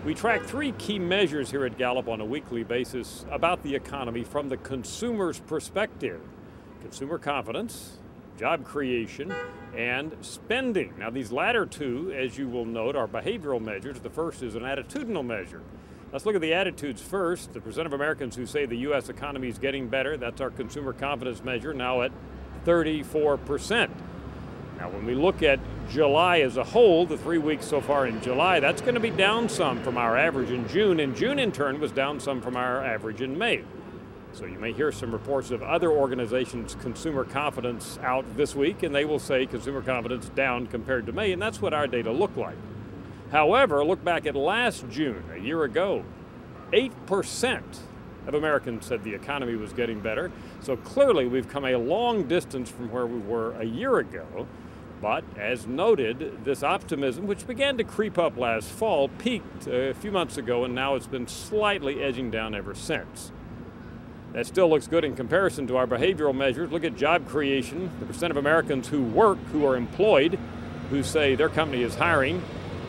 We track three key measures here at Gallup on a weekly basis about the economy from the consumer's perspective. Consumer confidence, job creation, and spending. Now these latter two, as you will note, are behavioral measures. The first is an attitudinal measure. Let's look at the attitudes first. The percent of Americans who say the U.S. economy is getting better, that's our consumer confidence measure, now at 34%. Now when we look at July as a whole, the 3 weeks so far in July, that's going to be down some from our average in June, and June in turn was down some from our average in May. So you may hear some reports of other organizations' consumer confidence out this week, and they will say consumer confidence down compared to May, and that's what our data look like. However, look back at last June, a year ago, 8% of Americans said the economy was getting better. So clearly we've come a long distance from where we were a year ago. But as noted, this optimism, which began to creep up last fall, peaked a few months ago, and now it's been slightly edging down ever since. That still looks good in comparison to our behavioral measures. Look at job creation, the percent of Americans who work, who are employed, who say their company is hiring,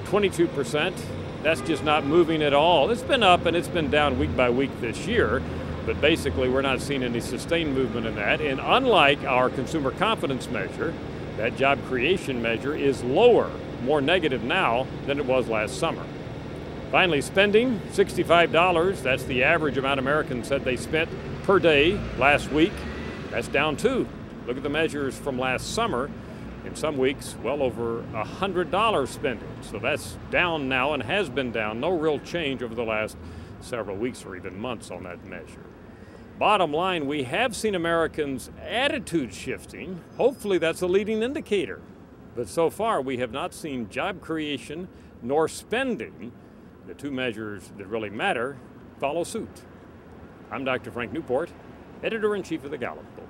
22%. That's just not moving at all. It's been up and it's been down week by week this year, but basically we're not seeing any sustained movement in that. And unlike our consumer confidence measure, that job creation measure is lower, more negative now than it was last summer. Finally, spending, $65. That's the average amount Americans said they spent per day last week. That's down too. Look at the measures from last summer. In some weeks, well over $100 spending. So that's down now and has been down. No real change over the last several weeks or even months on that measure. Bottom line, we have seen Americans' attitude shifting. Hopefully that's a leading indicator. But so far we have not seen job creation nor spending, the two measures that really matter, follow suit. I'm Dr. Frank Newport, Editor-in-Chief of the Gallup Poll.